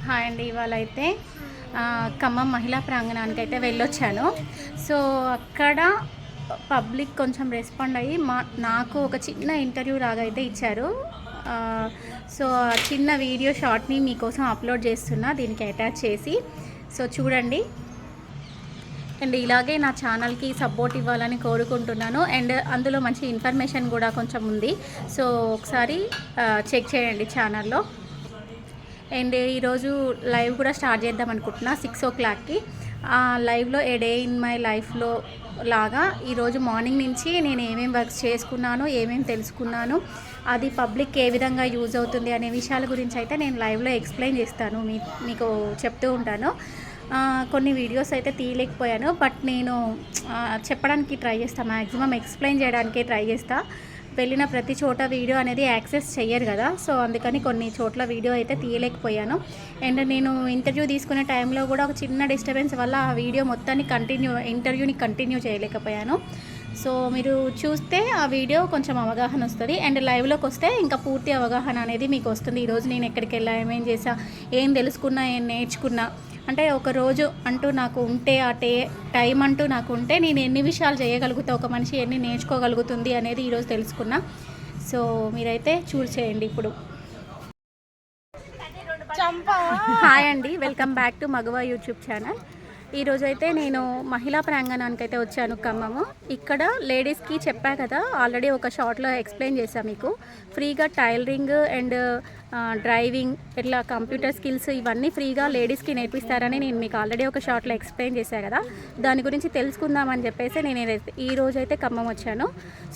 Hi అండి. ఇవాళ అయితే ఖమ్మం మహిళా ప్రాంగణానికి అయితే వెళ్ళొచ్చాను. సో అక్కడ పబ్లిక్ కొంచెం రెస్పాండ్ అయ్యి నాకు ఒక చిన్న ఇంటర్వ్యూ లాగా అయితే ఇచ్చారు. సో చిన్న వీడియో షార్ట్ని మీకోసం అప్లోడ్ చేస్తున్నా దీనికి అటాచ్ చేసి. సో చూడండి అండ్ ఇలాగే నా ఛానల్కి సపోర్ట్ ఇవ్వాలని కోరుకుంటున్నాను. అండ్ అందులో మంచి ఇన్ఫర్మేషన్ కూడా కొంచెం ఉంది. సో ఒకసారి చెక్ చేయండి ఛానల్లో. అండ్ ఈరోజు లైవ్ కూడా స్టార్ట్ చేద్దాం అనుకుంటున్నా 6 o'clockకి. లైవ్లో ఏ డే ఇన్ మై లైఫ్లో లాగా ఈరోజు మార్నింగ్ నుంచి నేను ఏమేమి వర్క్స్ చేసుకున్నాను, ఏమేమి తెలుసుకున్నాను, అది పబ్లిక్ ఏ విధంగా యూజ్ అవుతుంది అనే విషయాల గురించి అయితే నేను లైవ్లో ఎక్స్ప్లెయిన్ చేస్తాను, మీకు చెప్తూ ఉంటాను. కొన్ని వీడియోస్ అయితే తీయలేకపోయాను, బట్ నేను చెప్పడానికి ట్రై చేస్తాను, మ్యాక్సిమం ఎక్స్ప్లెయిన్ చేయడానికే ట్రై చేస్తాను. వెళ్ళిన ప్రతి చోట వీడియో అనేది యాక్సెస్ చెయ్యరు కదా, సో అందుకని కొన్ని చోట్ల వీడియో అయితే తీయలేకపోయాను. అండ్ నేను ఇంటర్వ్యూ తీసుకునే టైంలో కూడా ఒక చిన్న డిస్టర్బెన్స్ వల్ల ఆ వీడియో మొత్తాన్ని ఇంటర్వ్యూని కంటిన్యూ చేయలేకపోయాను. సో మీరు చూస్తే ఆ వీడియో కొంచెం అవగాహన వస్తుంది. అండ్ లైవ్లోకి వస్తే ఇంకా పూర్తి అవగాహన అనేది మీకు వస్తుంది. ఈరోజు నేను ఎక్కడికి వెళ్ళా, ఏమేం చేసా, ఏం తెలుసుకున్నా, ఏం నేర్చుకున్నా, అంటే ఒక రోజు అంటూ నాకు ఉంటే, ఆ టైం అంటూ నాకు ఉంటే నేను ఎన్ని విషయాలు చేయగలుగుతా, ఒక మనిషి ఎన్ని నేర్చుకోగలుగుతుంది అనేది ఈరోజు తెలుసుకున్నా. సో మీరైతే చూసేయండి ఇప్పుడు. హాయ్ అండి, వెల్కమ్ బ్యాక్ టు మగవా యూట్యూబ్ ఛానల్. ఈరోజు అయితే నేను మహిళా ప్రాంగణానికి అయితే వచ్చాను ఖమ్మము. ఇక్కడ లేడీస్కి చెప్పా కదా, ఆల్రెడీ ఒక షార్ట్లో ఎక్స్ప్లెయిన్ చేశాను మీకు. ఫ్రీగా టైలరింగ్ అండ్ డ్రైవింగ్, ఇట్లా కంప్యూటర్ స్కిల్స్ ఇవన్నీ ఫ్రీగా లేడీస్కి నేర్పిస్తారని నేను మీకు ఆల్రెడీ ఒక షార్ట్లో ఎక్స్ప్లెయిన్ చేశాను కదా. దాని గురించి తెలుసుకుందామని చెప్పేసి నేను ఈరోజు అయితే ఖమ్మం వచ్చాను.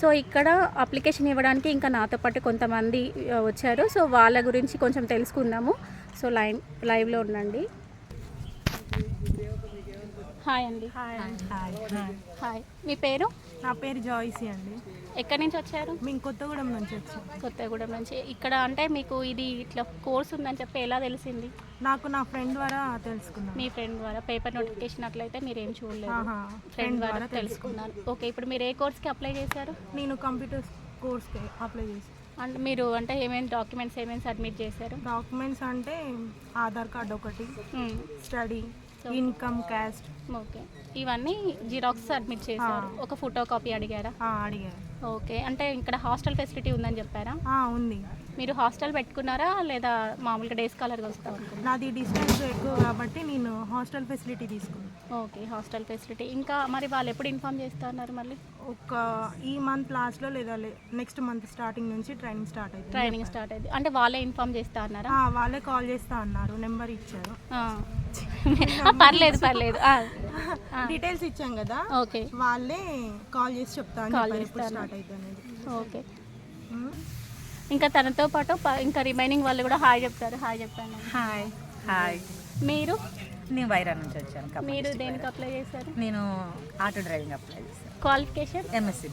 సో ఇక్కడ అప్లికేషన్ ఇవ్వడానికి ఇంకా నాతో పాటు కొంతమంది వచ్చారు. సో వాళ్ళ గురించి కొంచెం తెలుసుకుందాము. సో లైవ్లో ఉండండి. హాయ్ అండి. హాయ్, మీ పేరు? నా పేరు జాయిసీ అండి. ఎక్కడి నుంచి వచ్చారు? మేము కొత్తగూడెం నుంచి వచ్చాం. కొత్తగూడెం నుంచి. ఇక్కడ అంటే మీకు ఇది ఇట్లా కోర్స్ ఉందని చెప్పి ఎలా తెలిసింది? నాకు నా ఫ్రెండ్ ద్వారా తెలుసుకున్నాను. మీ ఫ్రెండ్ ద్వారా? పేపర్ నోటిఫికేషన్ అట్లయితే మీరు ఏం చూడలేదు, ఫ్రెండ్ ద్వారా తెలుసుకున్నారు. ఓకే, ఇప్పుడు మీరు ఏ కోర్స్కి అప్లై చేశారు? నేను కంప్యూటర్ కోర్స్కి అప్లై చేశాను. అంటే మీరు అంటే ఏమేమి డాక్యుమెంట్స్ ఏమేమి సబ్మిట్ చేశారు? డాక్యుమెంట్స్ అంటే ఆధార్ కార్డ్ ఒకటి, స్టడీ, ఇన్కమ్, క్యాస్ట్. ఓకే, ఇవన్నీ జిరాక్స్ సబ్మిట్ చేశారు. ఒక ఫోటో కాపీ అడిగారా? అడిగారు. ఓకే, అంటే ఇక్కడ హాస్టల్ ఫెసిలిటీ ఉందని చెప్పారా? ఉంది. మీరు హాస్టల్ పెట్టుకున్నారా లేదా మామూలుగా డేస్ కాలర్గా వస్తాం? నాది డిస్టెన్స్ ఎక్కువ కాబట్టి నేను హాస్టల్ ఫెసిలిటీ తీసుకున్నాను. Okay, hostel facility. ఇంకా మరి వాళ్ళు ఎప్పుడు ఇన్ఫామ్ చేస్తున్నారు? మళ్ళీ ఈ మంత్ లాస్ట్లో లేదా నెక్స్ట్ మంత్ స్టార్టింగ్ నుంచి ట్రైనింగ్ స్టార్ట్ అయింది. అంటే వాళ్ళే ఇన్ఫామ్ చేస్తా అన్నారా? వాళ్ళే కాల్ చేస్తా అన్నారు, నెంబర్ ఇచ్చారు. పర్లేదు డీటెయిల్స్ ఇచ్చాం కదా, ఓకే, వాళ్ళే కాల్ చేసి చెప్తాను స్టార్ట్ అవుతుంది అనేది. ఓకే, ఇంకా తనతో పాటు ఇంకా రిమైనింగ్ వాళ్ళు కూడా హాయ్ చెప్తారు. హాయ్ చెప్పండి. హాయ్. మీరు? నేను వైరా నుంచి వచ్చాను. మీరు దేనికి అప్లై చేశారు? నేను ఆటో డ్రైవింగ్ అప్లై చేశాను. క్వాలిఫికేషన్? ఎంఎస్సీ.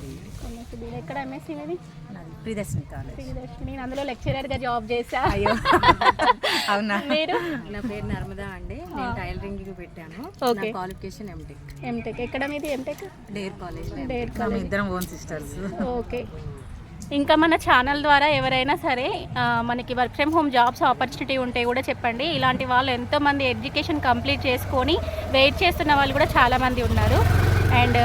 ఎక్కడ ఎంఎస్సీ మీది? ప్రియదర్శిని కాలేజ్. నేను అందులో లెక్చరర్గా జాబ్ చేశా. అయ్యో, అవునా? మీరు? నా పేరు నర్మదా అండి. నేను టైలరింగ్ పెట్టాను. Okay, qualification MTech. ఎక్కడ మీది ఎంటెక్? డేర్ కాలేజ్. ఇద్దరం ఓన్ సిస్టర్స్. ఓకే, ఇంకా మన ఛానల్ ద్వారా ఎవరైనా సరే మనకి work from home jobs opportunity ఉంటే కూడా చెప్పండి. ఇలాంటి వాళ్ళు ఎంతోమంది ఎడ్యుకేషన్ కంప్లీట్ చేసుకొని వెయిట్ చేస్తున్న వాళ్ళు కూడా చాలామంది ఉన్నారు. అండ్